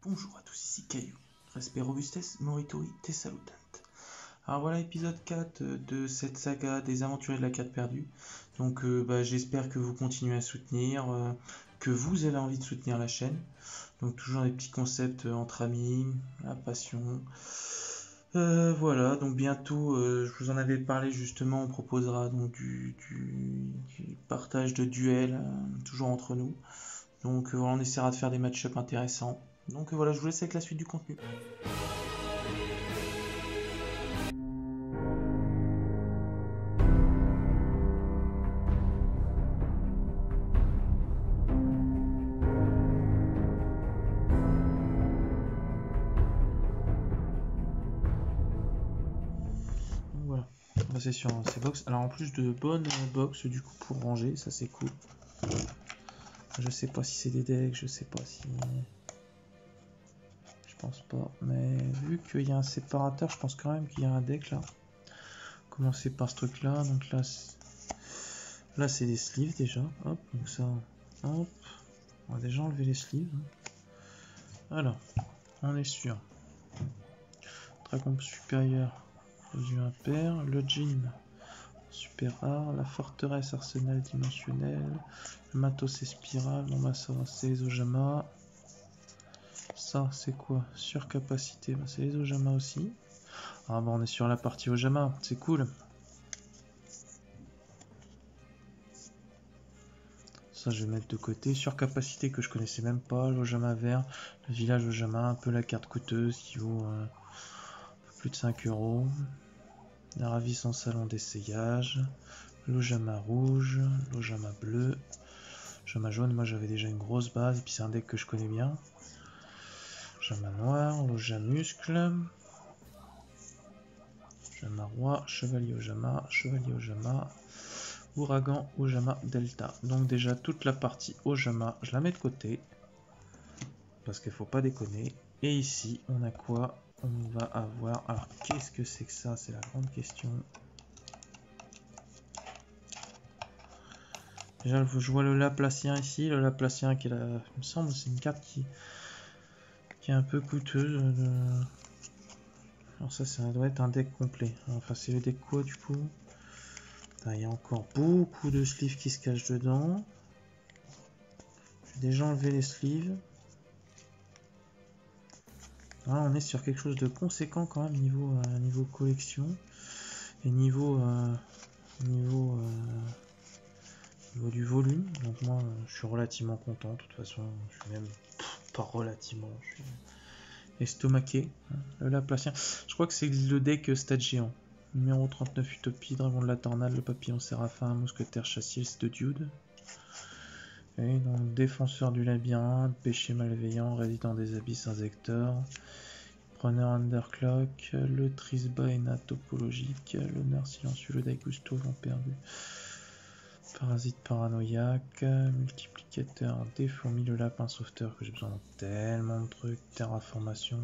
Bonjour à tous, ici Caillou. Respect robustesse, morituri te salutant. Alors voilà épisode 4 de cette saga des aventuriers de la carte perdue. Donc j'espère que vous continuez à soutenir, que vous avez envie de soutenir la chaîne. Donc toujours des petits concepts entre amis, la passion. Voilà, donc bientôt, je vous en avais parlé justement, on proposera donc du partage de duels, toujours entre nous. Donc voilà, on essaiera de faire des match-up intéressants. Donc voilà, je vous laisse avec la suite du contenu. Donc voilà, on va passer sur ces box. Alors en plus de bonnes box du coup pour ranger, ça c'est cool. Je sais pas si c'est des decks, je sais pas si... Je pense pas, mais vu qu'il y a un séparateur, je pense quand même qu'il y a un deck là. Commencer par ce truc là, donc là c'est des sleeves déjà, hop, donc ça, hop, on va déjà enlever les sleeves. Alors, on est sur Dragon supérieur, les yeux impairs, le djinn super rare, la forteresse arsenal dimensionnel, le matos et spirale, bon bah ça c'est les Ojama. Ça c'est quoi? Surcapacité, bah, c'est les Ojama aussi. Ah bah on est sur la partie Ojama, c'est cool. Ça je vais mettre de côté. Surcapacité que je connaissais même pas, l'Ojama vert, le village Ojama, un peu la carte coûteuse qui vaut plus de 5 €. La ravissant salon d'essayage, l'Ojama rouge, l'Ojama bleu, l'Ojama jaune, moi j'avais déjà une grosse base, et puis c'est un deck que je connais bien. L'Ojama noir, l'Ojama muscle, Ojama roi, chevalier Ojama, ouragan Ojama delta. Donc déjà toute la partie Ojama, je la mets de côté, parce qu'il faut pas déconner. Et ici, on a quoi? On va avoir... Alors, qu'est-ce que c'est que ça? C'est la grande question. Déjà, je vois le Laplacien ici. Le Laplacien qui est là, il me semble, c'est une carte qui est un peu coûteuse. Alors ça doit être un deck complet. Enfin, c'est le deck quoi, du coup? Il y a encore beaucoup de sleeves qui se cachent dedans. J'ai déjà enlevé les sleeves. Là, on est sur quelque chose de conséquent quand même niveau collection et niveau du volume. Donc moi je suis relativement content, de toute façon je suis même pas relativement, je suis estomaqué. Le Laplacien, je crois que c'est le deck stade géant. Numéro 39 Utopie, Dragon de la Tornade, le Papillon Séraphin, Mousquetaire Chassier, de Dude. Et donc Défenseur du Labyrinthe, Péché Malveillant, Résident des Abysses, Inzector, Preneur Underclock, le Trisbaena topologique, l'honneur silencieux, le Daigusto, vent perdu, parasite paranoïaque, multiplicateur des fourmis, le lapin sauveteur que j'ai besoin de tellement de trucs, terraformation,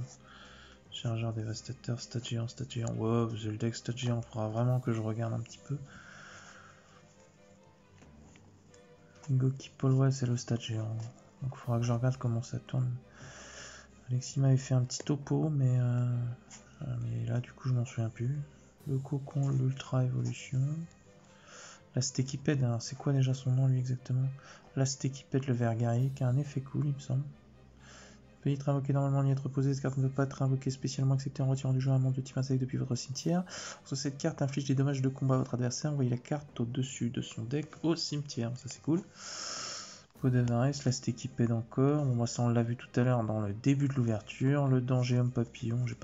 chargeur dévastateur, stade géant, wow, c'est le deck stade géant, faudra vraiment que je regarde un petit peu. Goki Polwa, c'est le stade géant, donc il faudra que je regarde comment ça tourne. Alexis m'avait fait un petit topo, mais là du coup je m'en souviens plus. Le cocon, l'ultra évolution. L'Astéquipède, c'est quoi déjà son nom lui exactement? L'Astéquipède, le ver guerrier, qui a un effet cool il me semble. Peut être invoqué normalement ni être reposé, cette carte ne peut pas être invoquée spécialement excepté en retirant du jeu un membre de type insecte depuis votre cimetière. Sur cette carte inflige des dommages de combat à votre adversaire, envoyez la carte au-dessus de son deck au cimetière, ça c'est cool. D'Avaris, l'Astéquipède encore, bon, moi ça on l'a vu tout à l'heure dans le début de l'ouverture, le danger homme papillon, j'ai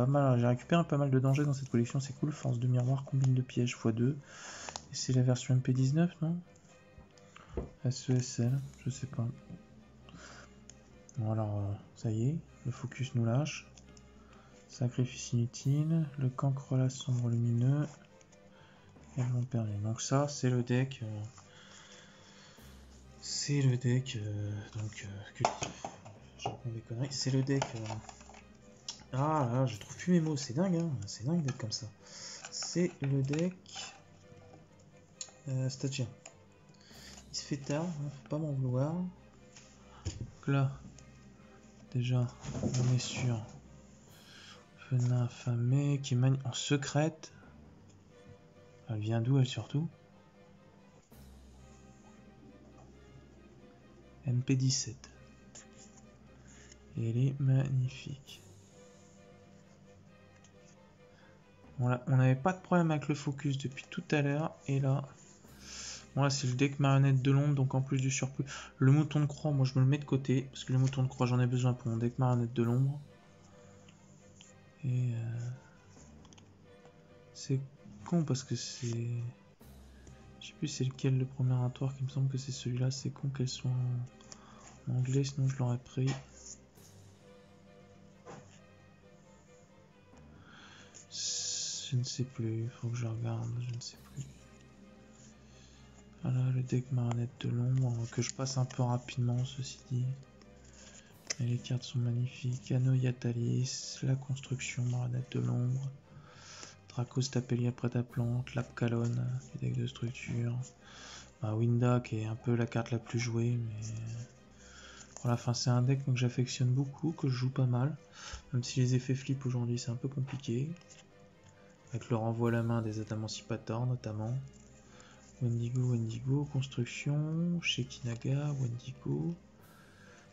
récupéré pas mal de dangers dans cette collection, c'est cool, force de miroir, combine de pièges x2, et c'est la version MP19 non? SESL, je sais pas. Bon alors, ça y est, le focus nous lâche, sacrifice inutile, le cancre la sombre lumineux, et le perdu. Donc ça c'est le deck... c'est le deck, des conneries. C'est le deck. Ah là, je trouve plus mes mots, c'est dingue, hein. C'est dingue d'être comme ça. C'est le deck. Statue. Il se fait tard, hein, faut pas m'en vouloir. Donc là, déjà, on est sur Venin affamé qui est en secrète. Elle vient d'où, elle, surtout? MP17. Et elle est magnifique. Voilà, on n'avait pas de problème avec le focus depuis tout à l'heure. Et là, voilà, c'est le deck marionnette de l'ombre. Donc en plus du surplus, le mouton de croix, moi je me le mets de côté. Parce que le mouton de croix, j'en ai besoin pour mon deck marionnette de l'ombre. Et c'est con parce que c'est... Je sais plus c'est lequel le premier oratoire, qui me semble que c'est celui-là. C'est con qu'elle soit en anglais, sinon je l'aurais pris. Je ne sais plus, il faut que je regarde, je ne sais plus. Voilà le deck marionnette de l'ombre, que je passe un peu rapidement ceci dit. Et les cartes sont magnifiques. Anno Yatalis, la construction, marionnette de l'ombre. Dracos Tapelia prête à plante, Lapcalon, du deck de structure. Winda qui est un peu la carte la plus jouée, mais voilà, enfin c'est un deck que j'affectionne beaucoup, que je joue pas mal. Même si les effets flip aujourd'hui c'est un peu compliqué. Avec le renvoi à la main des Adamantipator notamment. Wendigo, construction, Shekinaga, Wendigo,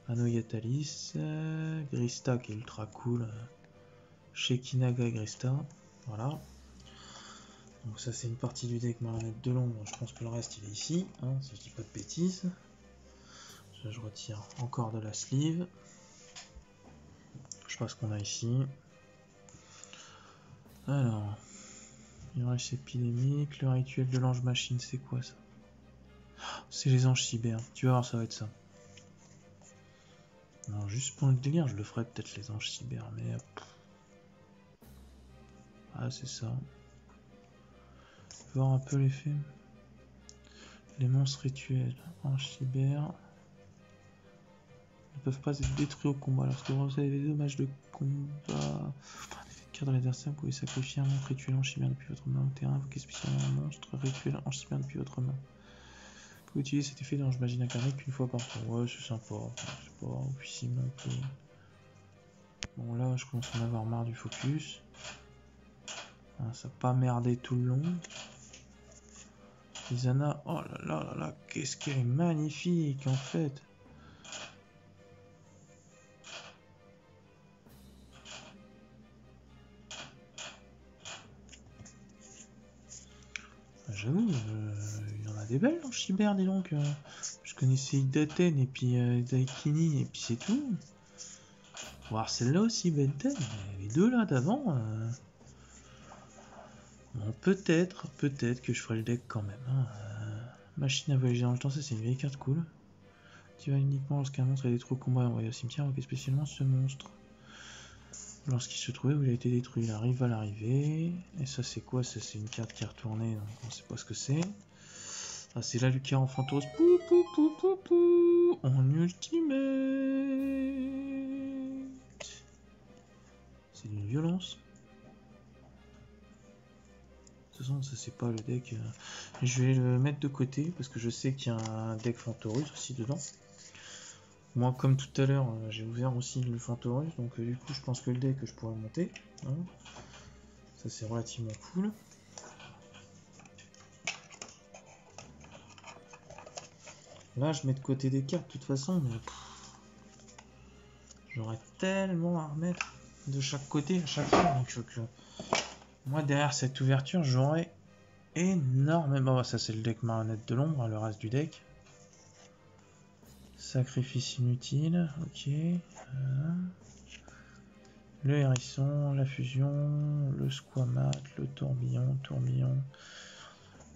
Anno Yatalis, Grista qui est ultra cool, Shekinaga et Grista, voilà. Donc ça c'est une partie du deck marionnette de l'ombre, je pense que le reste il est ici, hein, si je dis pas de bêtises. Je retire encore de la sleeve. Je sais pas ce qu'on a ici. Alors, virus épidémique, le rituel de l'ange machine, c'est quoi ça? C'est les anges cyber, tu vas voir, ça va être ça. Non, juste pour le délire, je le ferai peut-être les anges cyber, mais... Ah, c'est ça. Voir un peu l'effet. Les monstres rituels, anges cyber... ne peuvent pas être détruits au combat. Lorsque vous avez des dommages de combat... Carte de l'adversaire, vous pouvez sacrifier un monstre rituel ange cyber depuis votre main au terrain, invoquer spécialement un monstre rituel ange cyber depuis votre main. Vous pouvez utiliser cet effet d'ange magie incarné qu'une fois par tour. Ouais, c'est sympa. C'est pas officiel non plus. Bon, là, je commence à en avoir marre du focus. Hein, ça n'a pas merdé tout le long. Isana, oh là là là là, qu'est-ce qu'elle est magnifique en fait. J'avoue, il y en a des belles dans Cyber, dis donc. Je connaissais Idaten et puis Daikini et puis c'est tout. Voir celle-là aussi, Benten, les deux là d'avant. Bon, peut-être que je ferai le deck quand même. Hein. Machine à voyager dans le temps, ça c'est une vieille carte cool. Tu vas uniquement lorsqu'un monstre est détruit au combat et envoyé au cimetière, invoquer spécialement ce monstre. Lorsqu'il se trouvait où il a été détruit, il arrive à l'arrivée. Et ça c'est quoi? Ça c'est une carte qui est retournée, donc on sait pas ce que c'est. Ah c'est là Lucas en Fantos. Pou pou pou pou pou en ultimate. C'est d'une violence. De toute façon ça c'est pas le deck. Je vais le mettre de côté parce que je sais qu'il y a un deck Fantorus aussi dedans. Moi, comme tout à l'heure, j'ai ouvert aussi le Fantorus, donc du coup, je pense que le deck que je pourrais monter. Hein. Ça, c'est relativement cool. Là, je mets de côté des cartes, de toute façon, mais j'aurais tellement à remettre de chaque côté à chaque fois. Donc, moi, derrière cette ouverture, j'aurais énormément. Ça, c'est le deck marionnette de l'ombre, hein, le reste du deck. Sacrifice inutile, ok. Le hérisson, la fusion, le squamat, le tourbillon,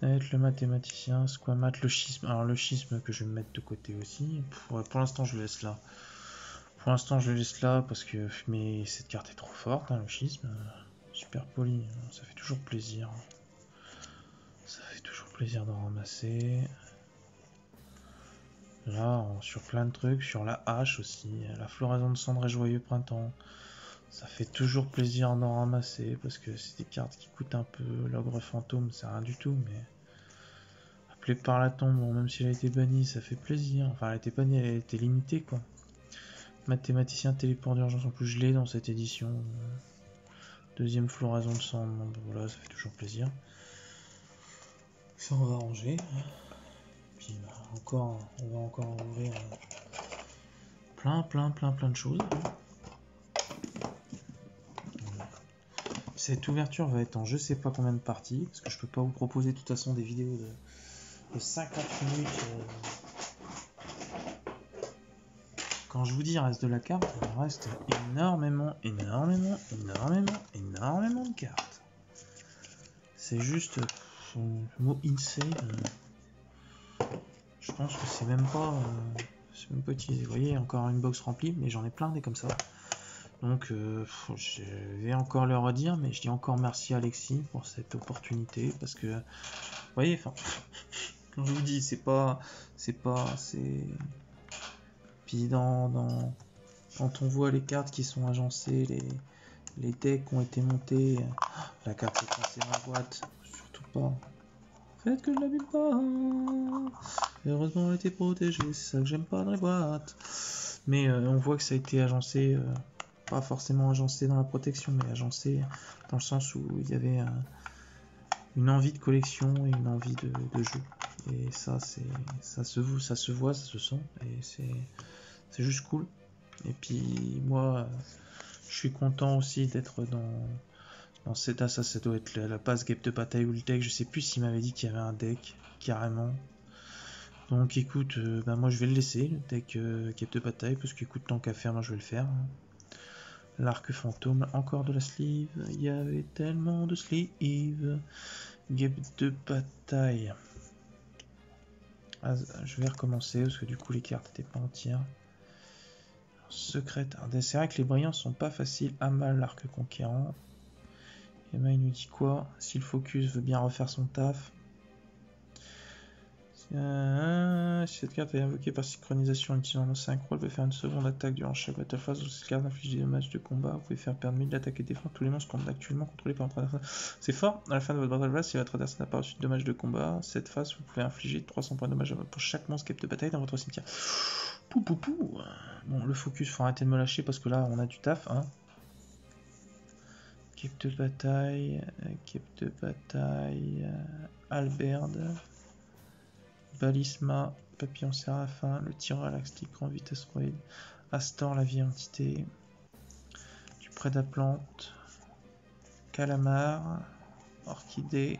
le mathématicien, squamat, le schisme. Alors le schisme que je vais me mettre de côté aussi. Pour l'instant je le laisse là. Pour l'instant je le laisse là parce que mais cette carte est trop forte, hein, le schisme. Super poli, ça fait toujours plaisir. Ça fait toujours plaisir d'en ramasser. Là, sur plein de trucs, sur la hache aussi, la floraison de cendres et joyeux printemps. Ça fait toujours plaisir d'en ramasser parce que c'est des cartes qui coûtent un peu. L'ogre fantôme, c'est rien du tout, mais appelé par la tombe, bon, même si elle a été bannie, ça fait plaisir. Enfin, elle a été bannie, elle a été limitée quoi. Mathématicien téléport d'urgence en plus gelé dans cette édition. Deuxième floraison de sang, bon, voilà, ça fait toujours plaisir. Ça on va ranger. Puis bah, encore, on va encore ouvrir plein de choses. Cette ouverture va être en je sais pas combien de parties, parce que je peux pas vous proposer de toute façon des vidéos de 50 minutes. Quand je vous dis il reste de la carte, il reste énormément de cartes. C'est juste le mot insane. Je pense que c'est même pas utilisé. Vous voyez, encore une box remplie, mais j'en ai plein des comme ça. Donc je vais encore le redire, mais je dis encore merci à Alexis pour cette opportunité, parce que vous voyez, enfin, quand je vous dis, c'est puis quand on voit les cartes qui sont agencées, les decks qui ont été montés, la carte s'est cassée dans la boîte, surtout pas. Faites que je l'abîme pas. Heureusement elle était protégée, c'est ça que j'aime pas dans les boîtes. Mais on voit que ça a été agencé, pas forcément agencé dans la protection, mais agencé dans le sens où il y avait une envie de collection et une envie de jeu. Et ça se voit, ça se sent, et c'est juste cool. Et puis moi, je suis content aussi d'être dans cette ça doit être la passe Guêpe de bataille ou le deck, je sais plus s'il m'avait dit qu'il y avait un deck, carrément. Donc écoute, moi je vais le laisser, le deck Guêpe de bataille, parce qu'écoute, tant qu'à faire, moi je vais le faire. L'arc fantôme, encore de la sleeve, il y avait tellement de sleeve. Guêpe de bataille. Ah, je vais recommencer, parce que du coup les cartes n'étaient pas entières. Secrète, c'est vrai que les brillants sont pas faciles. Amal, l'arc conquérant. Et ben il nous dit quoi? Si le focus veut bien refaire son taf. Si cette carte est invoquée par synchronisation en utilisant mon synchro, elle peut faire une seconde attaque durant chaque battle phase. Cette carte inflige des dommages de combat. Vous pouvez faire perdre 1000 d'attaque et défense tous les monstres actuellement contrôlés par votre adversaire. C'est fort. À la fin de votre battle phase, si votre adversaire n'a pas reçu de dommages de combat, cette phase vous pouvez infliger 300 points de dommages pour chaque monstre Guêpe de bataille dans votre cimetière. Pou. Bon, le focus, faut arrêter de me lâcher parce que là, on a du taf, hein. Guêpe de bataille, Alberde, Balisma, Papillon Séraphin, le tireur à l'axe grand vitesse astéroïde, Astor, la vie entité, du Prédaplante, Calamar, Orchidée,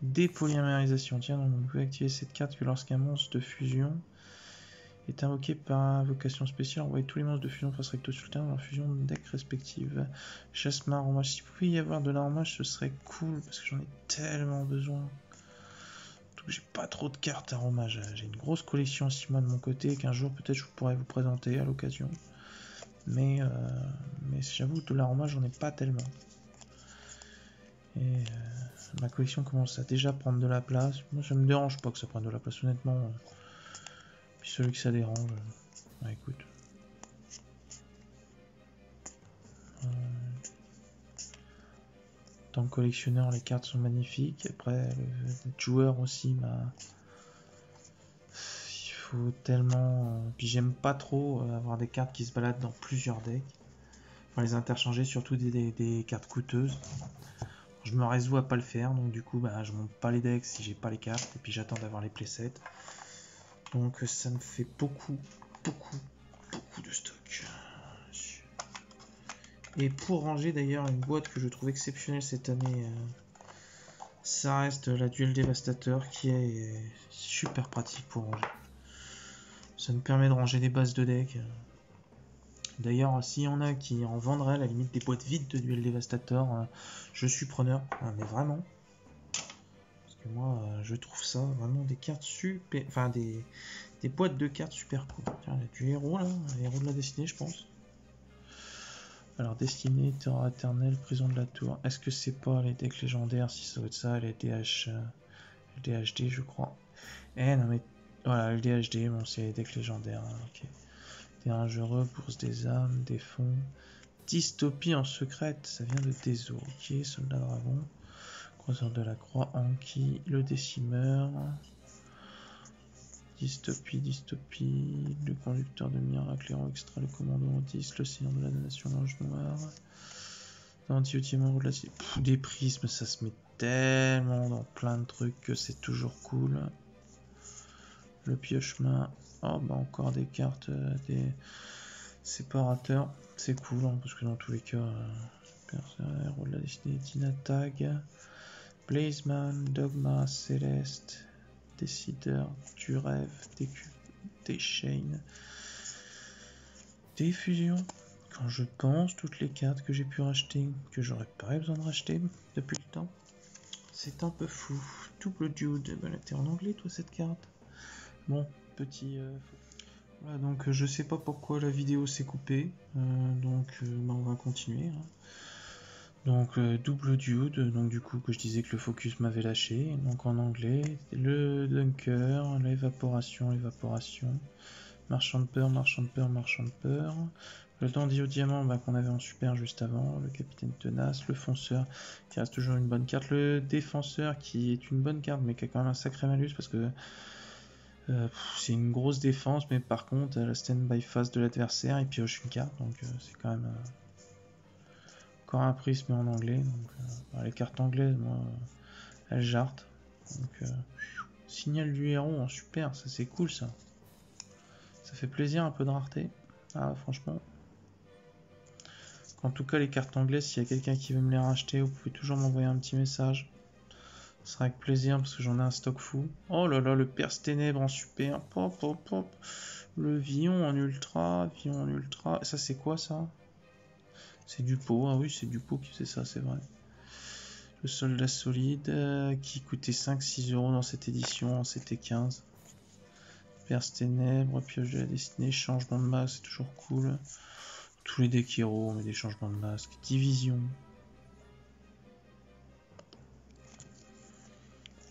dépolymérisation. Tiens, donc vous pouvez activer cette carte que lorsqu'un monstre de fusion est invoqué par invocation spéciale, envoyez tous les monstres de fusion face recto sur le terrain dans leur fusion de deck respective. Jasmin, aromage. Si vous pouvez y avoir de l'aromage, ce serait cool parce que j'en ai tellement besoin. J'ai pas trop de cartes aromage. J'ai une grosse collection aussi moi de mon côté qu'un jour peut-être je pourrais vous présenter à l'occasion. Mais j'avoue de l'aromage j'en ai pas tellement. Et ma collection commence à déjà prendre de la place. Moi ça me dérange pas que ça prenne de la place honnêtement. Puis celui que ça dérange, écoute. En tant que collectionneur, les cartes sont magnifiques. Après, le joueur aussi, il faut tellement. Puis j'aime pas trop avoir des cartes qui se baladent dans plusieurs decks. Enfin, les interchanger, surtout des cartes coûteuses. Je me résous à pas le faire, donc du coup, je monte pas les decks si j'ai pas les cartes, et puis j'attends d'avoir les playsets. Donc ça me fait beaucoup de stock. Et pour ranger d'ailleurs une boîte que je trouve exceptionnelle cette année, ça reste la Duel Dévastateur qui est super pratique pour ranger. Ça me permet de ranger des bases de deck. D'ailleurs, s'il y en a qui en vendraient à la limite des boîtes vides de Duel Dévastateur, je suis preneur, mais vraiment. Moi je trouve ça vraiment des cartes super, enfin des boîtes de cartes super cool. Tiens, il y a du héros là, le héros de la destinée je pense. Alors destinée, terreur éternelle, prison de la tour. Est-ce que c'est pas les decks légendaires? Si ça doit être ça, les DHD je crois. Non mais voilà, le DHD, bon c'est les decks légendaires, hein, ok. Terrain dangereux, bourse des âmes, des fonds. Dystopie en secrète, ça vient de Dezo, ok, soldat dragon. Croiseur de la croix, Anki, le décimeur. dystopie, le conducteur de miracle, héros extra, le commandant 10, le seigneur de la nation, l'ange noir, l'anti-ultime de la... Des prismes, ça se met tellement dans plein de trucs que c'est toujours cool. Le piochemin, oh bah encore des cartes, des séparateurs, c'est cool, hein, parce que dans tous les cas, héros de la destinée, Dinatag, Blazeman, Dogma, Céleste, Décideur, du rêve, des chaînes, des fusions. Quand je pense toutes les cartes que j'ai pu racheter, que j'aurais pas eu besoin de racheter depuis le temps, c'est un peu fou. Double Dude, bah là t'es en anglais toi cette carte. Bon, petit... Voilà, donc je sais pas pourquoi la vidéo s'est coupée, donc bah, on va continuer. Hein. Donc double dude, donc du coup que je disais que le focus m'avait lâché, donc en anglais, le dunker, l'évaporation, marchand de peur, le dandy au diamant bah, qu'on avait en super juste avant, le capitaine tenace, le fonceur qui reste toujours une bonne carte, le défenseur qui est une bonne carte mais qui a quand même un sacré malus parce que c'est une grosse défense, mais par contre la stand-by phase de l'adversaire il pioche une carte, donc c'est quand même... Encore un prisme en anglais, donc les cartes anglaises, moi, elles jartent. Donc, signal du héros en super, ça c'est cool ça. Ça fait plaisir, un peu de rareté. Ah, franchement. En tout cas, les cartes anglaises, s'il y a quelqu'un qui veut me les racheter, vous pouvez toujours m'envoyer un petit message. Ce sera avec plaisir parce que j'en ai un stock fou. Oh là là, le Perce Ténèbres en super. Pop, pop, pop. Le Vion en ultra. Ça c'est quoi ça? C'est du pot, ah oui, c'est du pot qui faisait ça, c'est vrai. Le soldat solide qui coûtait 5-6 € dans cette édition, c'était 15. Perce ténèbres, pioche de la destinée, changement de masque, c'est toujours cool. Tous les decks héros, on met des changements de masque. Division.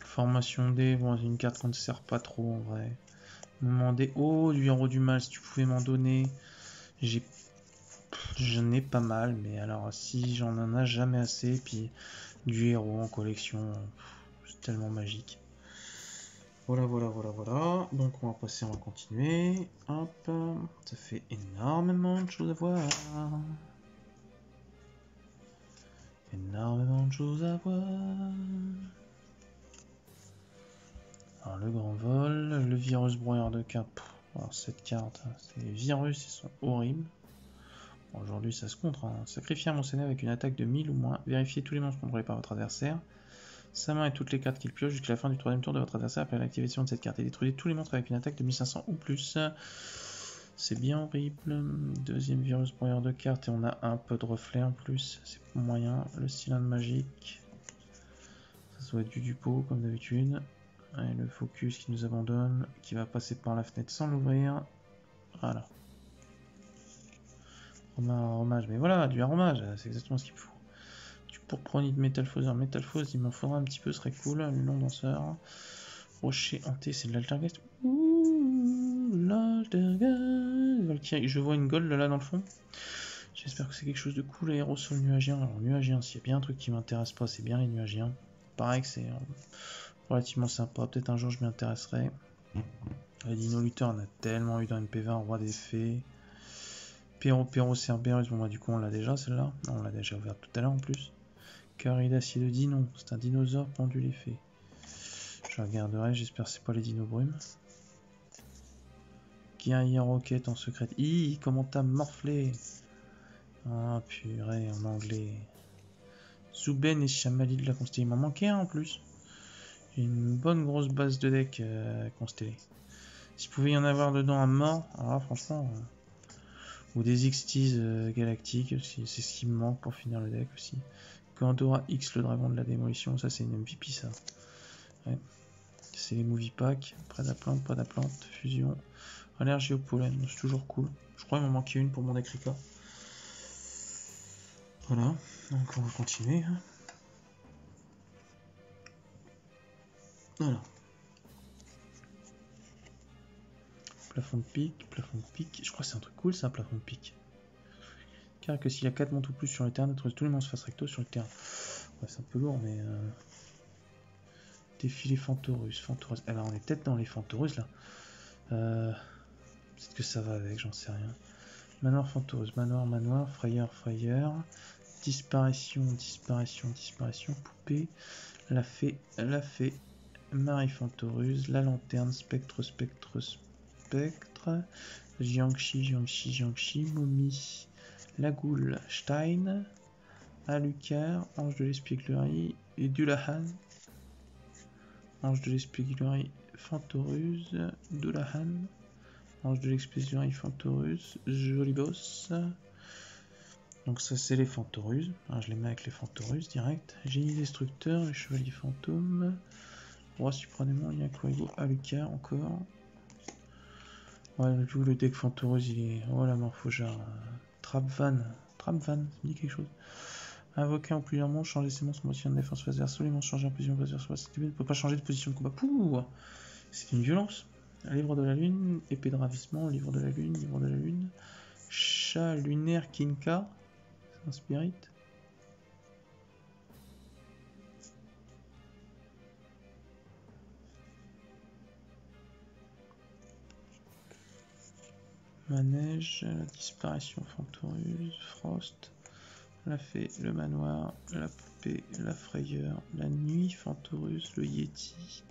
Formation D, bon, c'est une carte qu'on ne sert pas trop en vrai. Moment D, oh, du héros du mal, si tu pouvais m'en donner. J'en ai pas mal, mais alors si j'en en ai jamais assez, puis du héros en collection, c'est tellement magique. Voilà. Donc on va passer, on va continuer. Hop, ça fait énormément de choses à voir. Alors le grand vol, le virus broyeur de cartes. Alors cette carte, les virus, ils sont horribles. Aujourd'hui ça se contre. Hein. Sacrifier un monseigneur avec une attaque de 1000 ou moins. Vérifiez tous les monstres contrôlés par votre adversaire. Sa main et toutes les cartes qu'il pioche jusqu'à la fin du troisième tour de votre adversaire après l'activation de cette carte. Et détruisez tous les monstres avec une attaque de 1500 ou plus. C'est bien horrible. Deuxième virus broyeur de cartes et on a un peu de reflet en plus. C'est moyen. Le cylindre magique. Ça doit être du pot comme d'habitude. Et le focus qui nous abandonne, qui va passer par la fenêtre sans l'ouvrir. Voilà. Aromage, mais voilà, du aromage, c'est exactement ce qu'il me faut. Du pourprenit de métalphose, il m'en faudra un petit peu, ce serait cool. Le long danseur. Rocher hanté, c'est de l'altergeist. Ouh, l'altergeist. Valkyrie, je vois une gold là dans le fond. J'espère que c'est quelque chose de cool. Aérosol nuagien. Alors, nuagien, s'il y a bien un truc qui m'intéresse pas, c'est bien les nuagiens. Pareil que c'est relativement sympa. Peut-être un jour je m'y intéresserai. Les Dino Luther, on a tellement eu dans NP20, Roi des Fées. Pero Cerberus, bon bah du coup on l'a déjà celle-là. On l'a déjà ouverte tout à l'heure en plus. Carré d'acier de Dino, c'est un dinosaure pendule et fée. Je regarderai, j'espère que c'est pas les dinos brumes. Guerrier roquette en secret. Comment t'as morflé? Ah purée, en anglais. Zuben et Chamali de la constellée. Il m'en manquait un en plus. J'ai une bonne grosse base de deck constellée. S'il pouvait y en avoir dedans à mort, alors là, franchement... ou des XTs galactiques, c'est ce qui me manque pour finir le deck aussi. Gandora X, le dragon de la démolition, ça c'est une MVP ça. Ouais. C'est les movie packs, pas d'aplante, fusion, allergie au pollen, c'est toujours cool. Je crois qu'il m'en manquait une pour mon deck Rika. Voilà, donc on va continuer. Voilà. Plafond de pique, je crois que c'est un truc cool ça, plafond de pique. Car que s'il y a 4 montes ou plus sur le terrain, détruisez tous les monstres face recto sur le terrain. Ouais, c'est un peu lourd, mais... Défilé Fantorus. Alors on est peut-être dans les Fantorus là. Peut-être que ça va avec, j'en sais rien. Manoir Fantoreuse, manoir, frayeur. Disparition, poupée. La fée. Marie Fantoruse, la lanterne, spectre. Jiangxi, momie. La goule, Stein. Alucard, ange de l'espièglerie et Dullahan. Ange de l'espièglerie, Fantoruse, Dullahan. Ange de l'espièglerie, Fantoruse, joli boss. Donc ça c'est les Fantoruses. Je les mets avec les Fantoruses direct. Génie destructeur, les chevaliers fantômes. Roi suprêmement, il y a Cloyau, Alucard encore. Ouais, le deck Fantoruse il est. Oh la morphoja. Trapvan, ça me dit quelque chose. Invoquer en plusieurs monstres, changer ses monstres en position de défense face verso, les monstres changer en position de face verso, ne peut pas changer de position de combat. Pouh, c'est une violence. Livre de la lune, épée de ravissement, livre de la lune, chat lunaire Kinka, c'est un spirit. Manège, la disparition Fantoruse, Frost. La fée, le manoir, la poupée, la frayeur, la nuit Fantoruse, le Yeti,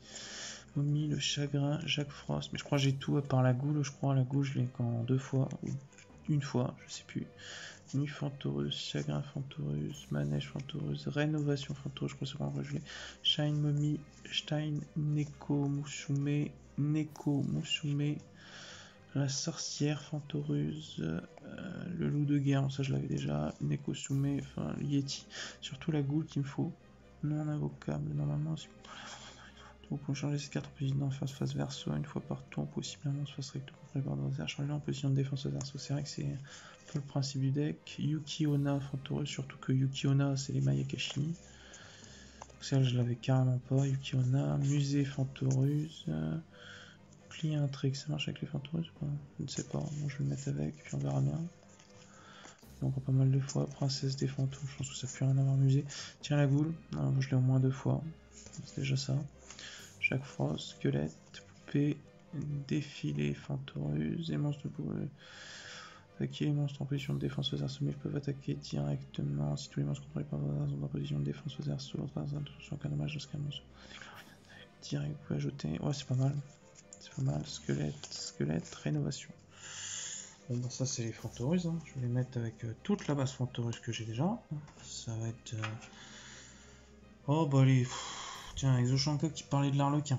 momie, le chagrin, Jacques Frost. Mais je crois que j'ai tout à part la goule. Je crois la goule, je l'ai qu'en 2 fois ou une fois, je sais plus. Nuit Fantoruse, chagrin Fantoruse, manège Fantoruse, rénovation Fantoruse, je crois que c'est vraiment je l'ai. Shine momie, Stein, Neko Musume. La sorcière Fantoruse, le loup de guerre, ça je l'avais déjà, Nekosume, enfin Yeti, surtout la goule qu'il me faut, non invocable, normalement si vous pouvez changer cette carte en position face verso une fois par tour, possiblement face recto contre les changer en position de défense verso, c'est vrai que c'est un peu le principe du deck. Yuki-onna Fantoruse, surtout que Yuki-onna c'est les Mayakashi, celle je l'avais carrément pas, Yuki-onna, musée Fantoruse, un trick, ça marche avec les Fantorus ou pas? Je ne sais pas, bon, je vais le mettre avec, puis on verra bien. Donc pas mal de fois, princesse des fantômes, je pense que ça ne peut rien avoir musée. Tiens la goule, non, moi je l'ai au moins 2 fois, c'est déjà ça. Chaque fois, squelette, poupée, défilé, Fantorus, et monstres de boue. Attaquer les monstres en position de défense aux arceaux, mais ils peuvent attaquer directement si tous les monstres contrôlés par vos arceaux sont en position de défense aux arceaux, attention aucun dommage lorsqu'un monstre. Direct, vous pouvez ajouter, ouais c'est pas mal. C'est pas mal, squelette, rénovation. Bon bah ça c'est les Fantorus, hein. Je vais les mettre avec toute la base Fantorus que j'ai déjà. Ça va être... Oh bah les... Tiens, Exoshanka qui parlait de l'Arlequin.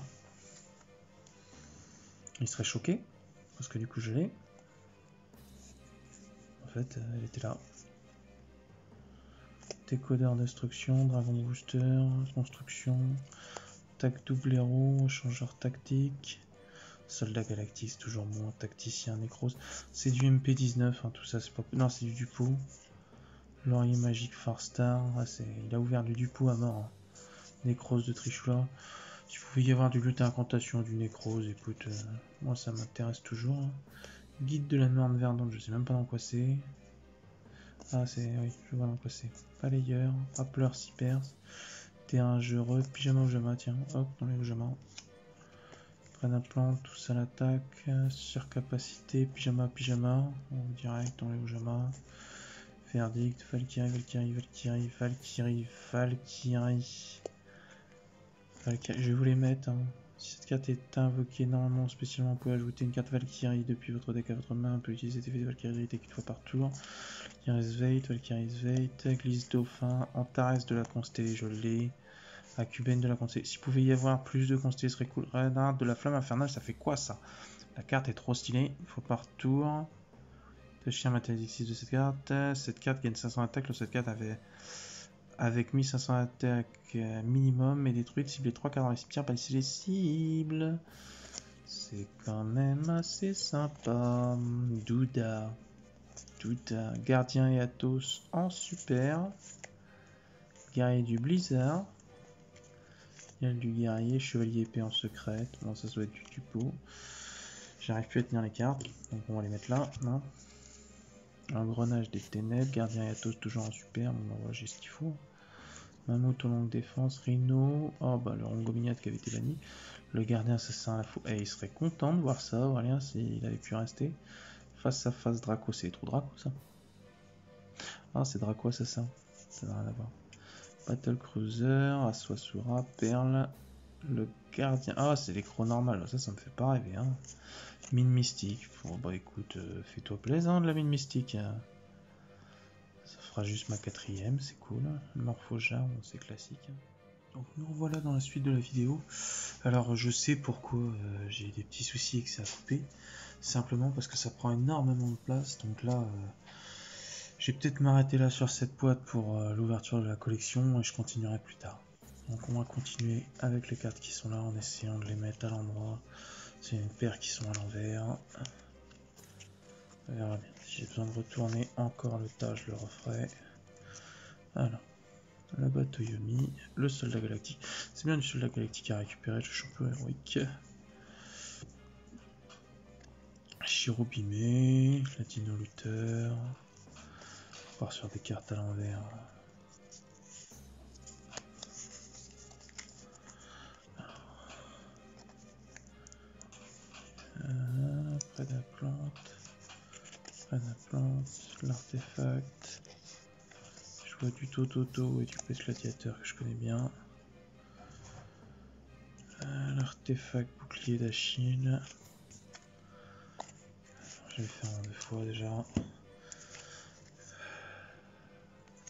Il serait choqué, parce que du coup je l'ai. En fait, elle était là. Décodeur destruction, dragon booster, construction, tac double héros, changeur tactique. Soldat galactique, c'est toujours moins tacticien, nécrose. C'est du MP19, hein, tout ça, c'est pas... Non, c'est du Dupont. Laurier magique Farstar. Ah, il a ouvert du Dupont à mort. Hein. Nécrose de Trishula. S'il pouvait y avoir du lutte incantation, du nécrose, écoute, moi ça m'intéresse toujours. Hein. Guide de la Norne Verdante, je sais même pas dans quoi c'est. Ah, oui, je vois dans quoi c'est. Balayeur, rappeleur Cypers. Terrain heureux, pyjama Ojama, tiens, hop, dans les Ojama. Plante, tout ça l'attaque, surcapacité, pyjama, en direct dans les Ojama. Verdict, Valkyrie. Je vais vous les mettre. Hein. Si cette carte est invoquée normalement spécialement, vous pouvez ajouter une carte Valkyrie depuis votre deck à votre main. On peut utiliser cet effet de Valkyrie qu'une fois par tour. Valkyrie Sveit, Glisse Dauphin, Antares de la Constellée, je l'ai. Acuben de la Constellée. S'il pouvait y avoir plus de Constellées, ce serait cool. Renard de la Flamme Infernale, ça fait quoi ça? La carte est trop stylée. Une fois par tour. Chien matérialistique 6 de cette carte. Cette carte gagne 500 attaques. Cette carte avait avec 1500 attaques minimum et détruite cible les 3 cartes dans les cimetières, pas les cibles. C'est quand même assez sympa. Douda. Gardien et Athos en super. Guerrier du Blizzard. Il y a du guerrier, chevalier épée en secrète. Bon, ça doit être du Dupont. J'arrive plus à tenir les cartes, donc on va les mettre là. Non. Engrenage des ténèbres, gardien et Athos toujours en super. Bon, bah, voilà, j'ai ce qu'il faut. Mammouth aux longues défense, Rhino. Oh, bah le Rongomignat qui avait été banni. Le gardien assassin à la fou. Et il serait content de voir ça, Aurélien, s'il avait pu rester. Face à face Draco, c'est trop Draco ça. Ah, c'est Draco assassin. Ça n'a rien à voir. Battle Cruiser, Aswasura, Perle, le gardien. Ah, c'est l'écran normal, ça me fait pas rêver. Hein. Mine mystique. Bon, bah écoute, fais-toi plaisir de la mine mystique. Ça fera juste ma 4ème, c'est cool. Morphoja, c'est classique. Donc nous revoilà dans la suite de la vidéo. Alors je sais pourquoi j'ai des petits soucis et que ça a coupé. Simplement parce que ça prend énormément de place. Donc là, je vais peut-être m'arrêter là sur cette boîte pour l'ouverture de la collection et je continuerai plus tard. Donc on va continuer avec les cartes qui sont là en essayant de les mettre à l'endroit. C'est une paire qui sont à l'envers. On verra bien. Si j'ai besoin de retourner encore le tas, je le referai. Alors, le bateau Yomi, le soldat galactique. C'est bien du soldat galactique à récupérer, le champion héroïque. Shirobime, Latino Luther. On part sur des cartes à l'envers. Près de la plante, l'artefact. Je vois du Tototo et du Pèse Gladiateur que je connais bien. L'artefact bouclier d'Achille. Je vais faire en 2 fois déjà.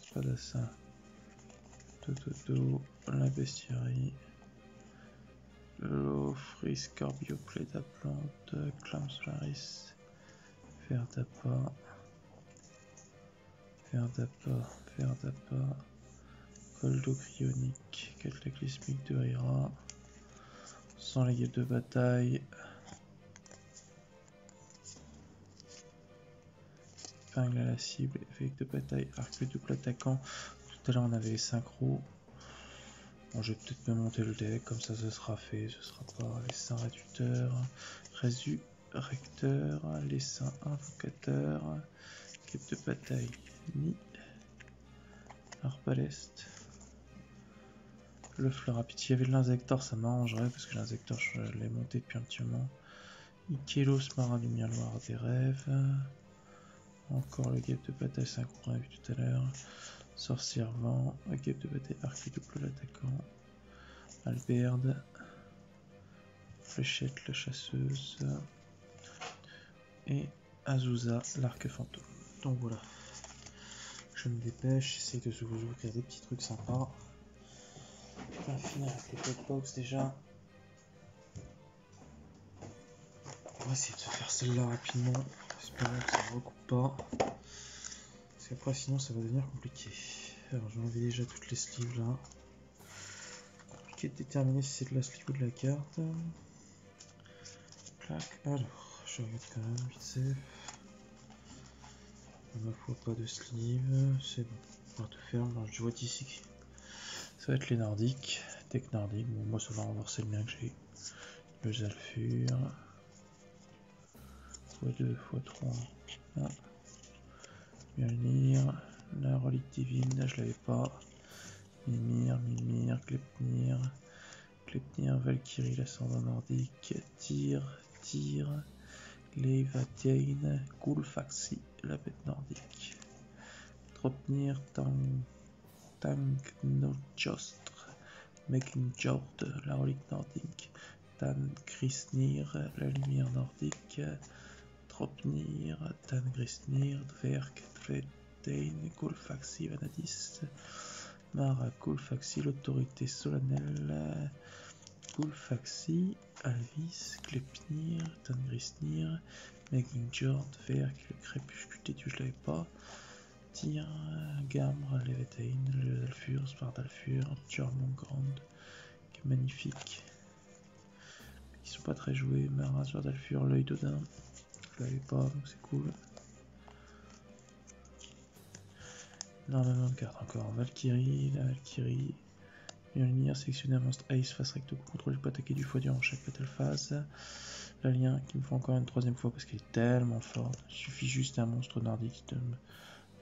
Spadassin, Tototo, la bestiarie. L'Ofri, Scorbio, Pleda Plante, Clam Solaris, Verdapa, Coldo Cryonique, Cataclysmique de Hera, sans les guêpes de bataille, épingle à la cible, effet de bataille, arc double attaquant. Tout à l'heure on avait les synchros. Bon, je vais peut-être me monter le deck, comme ça ce sera fait, ce sera pas les saints réducteurs, résurrecteurs, les saints invocateurs, guêpe de bataille, ni arbaleste, le fleur rapide. S'il y avait de l'insector, ça m'arrangerait parce que l'insector je l'ai monté depuis un petit moment. Ikelos, marin du miroir des rêves, encore le guêpe de bataille synchro qu'on a vu tout à l'heure, sorcière vent, guêpe de bataille arc double l'attaquant. Alberde, Fléchette la chasseuse et Azusa l'arc fantôme. Donc voilà, je me dépêche, j'essaie de vous ouvrir des petits trucs sympas. On va finir avec les podbox déjà. On va essayer de se faire celle-là rapidement, j'espère que ça ne recoupe pas. Parce qu'après sinon ça va devenir compliqué. Alors j'ai enlevé déjà toutes les sleeves là. Compliqué de déterminer si c'est de la sleeve ou de la carte. Clac, alors je regarde quand même vite fait. Ma foi pas de sleeve, c'est bon. On va tout faire, alors, je vois d'ici. Ça va être les nordiques, tech nordique, bon moi ça va renforcer le mien que j'ai. Le Zalfur. x2, x3. Ah. Mjolnir, la relique divine, là je l'avais pas. Mimir, Gleipnir, Valkyrie, l'ascendant nordique, Tyr, Leivatiane, Gulfaxi, la bête nordique, Tropnir, Tangnojostr, Megingjord, la relique nordique, Tangrisnir, la lumière nordique, Tropnir, Tangrisnir, Dverg, Dvedain, Gulfaxi, Vanadis, Mara, Gulfaxi, l'autorité solennelle, Gulfaxi, Alvis, Gleipnir, Tangrisnir, Megingjord, Dverg, le crépuscule des dieux, je l'avais pas. Tyr, Gamr, Levetain, le Zalfur, Svardalfur, Jormungand, qui est magnifique. Ils sont pas très joués. Mara, Svardalfur, l'œil d'Odin, je l'avais pas, donc c'est cool. Énormément de cartes encore. Valkyrie, la Valkyrie. Mjolnir, sélectionner un monstre Ace face recto contrôle, il peut attaquer du fois durant chaque battle phase. L'alien qui me faut encore une 3ème fois parce qu'il est tellement fort. Il suffit juste d'un monstre nordique de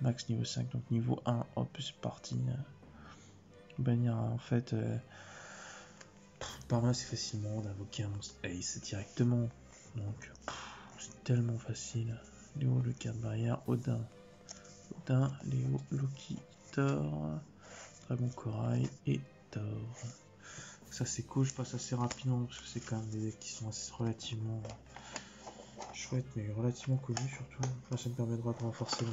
max niveau 5, donc niveau 1, hop, c'est parti. Bannir en fait Par là, c'est facilement d'invoquer un monstre Ace directement. Donc, c'est tellement facile. Léo, le carte barrière, Odin. Odin, Léo, Loki, Thor, Dragon Corail et Thor. Ça, c'est cool, je passe assez rapidement parce que c'est quand même des decks qui sont assez relativement chouettes, mais relativement connus surtout. Là, ça me permettra de renforcer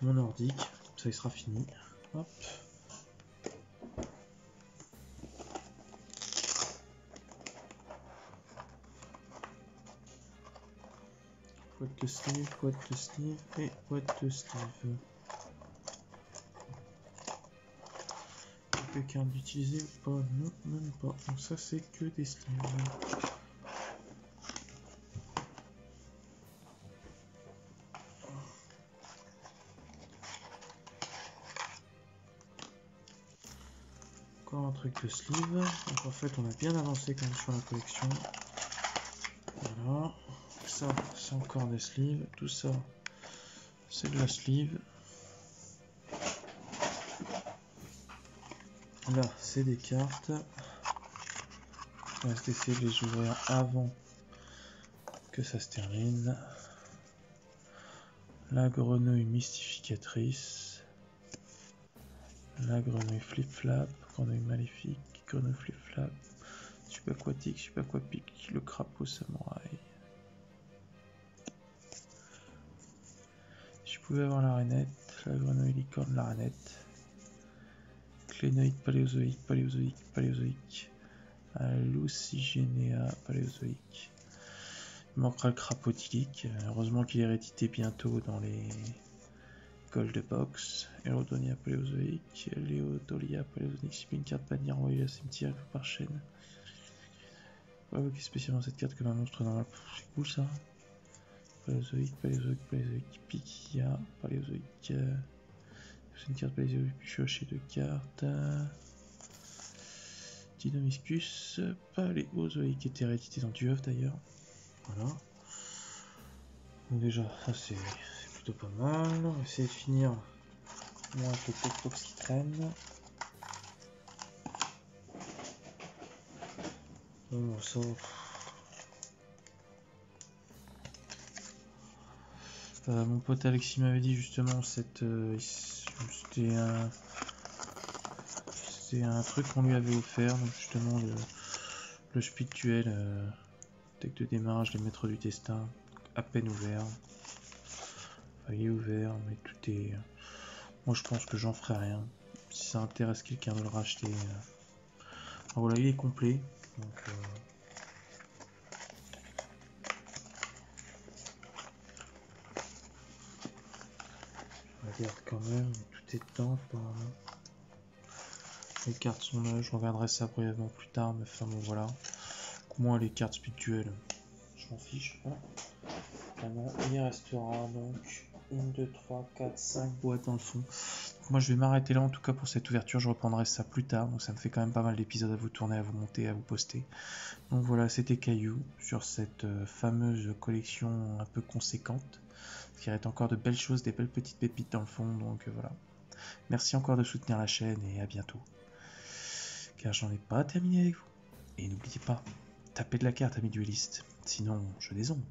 mon nordique. Comme ça, il sera fini. Hop. Boîte de sleeve et boîte de sleeve. Quelqu'un d'utiliser ou pas? Non, même pas. Donc ça c'est que des sleeves. Encore un truc de sleeve. Donc en fait on a bien avancé quand même sur la collection. Voilà. Ça c'est encore des sleeves. Tout ça c'est de la sleeve. Là c'est des cartes. On va essayer de les ouvrir avant que ça se termine. La grenouille mystificatrice. La grenouille flip-flap. Grenouille maléfique. Grenouille flip-flap. Subaquatique, subaquapique. Le crapaud samouraï. Si je pouvais avoir la rainette. La grenouille licorne, la rainette. Clénoïde paléozoïque, paléozoïque, paléozoïque. Lucigénéa paléozoïque. Il manquera le crapaud tylique. Heureusement qu'il est réédité bientôt dans les Gold Box. Erodonia paléozoïque. Léodolia paléozoïque. Si une carte bannière envoyée à cimetière par chaîne. On va évoquer spécialement cette carte comme un monstre normal. C'est cool ça. Paléozoïque, paléozoïque, paléozoïque. Pikia, paléozoïque. C'est une carte paléozoïque piochée de cartes. Dinomiscus, paléozoïque était réédité dans Duof d'ailleurs. Voilà. Donc déjà, ça c'est plutôt pas mal. On va essayer de finir moins avec le Pokébox qui traîne. Bon, ça... mon pote Alexis m'avait dit justement c'était un truc qu'on lui avait offert, donc justement le spirituel deck de démarrage, les maîtres du destin, à peine ouvert. Enfin, il est ouvert, mais tout est... Moi je pense que j'en ferai rien. Si ça intéresse quelqu'un de le racheter. Alors, voilà, il est complet. Donc, je regarde quand même, tout est dedans apparemment. Les cartes sont là, je regarderai ça brièvement plus tard, mais enfin bon voilà. Moi les cartes spirituelles, je m'en fiche. Vraiment, il restera donc 1, 2, 3, 4, 5 boîtes dans le fond. Donc moi je vais m'arrêter là en tout cas pour cette ouverture, je reprendrai ça plus tard. Donc ça me fait quand même pas mal d'épisodes à vous tourner, à vous monter, à vous poster. Donc voilà, c'était Caillou sur cette fameuse collection un peu conséquente. Il reste encore de belles choses, des belles petites pépites dans le fond, donc voilà. Merci encore de soutenir la chaîne et à bientôt. Car j'en ai pas terminé avec vous. Et n'oubliez pas, tapez de la carte, amis duellistes, sinon je déombre.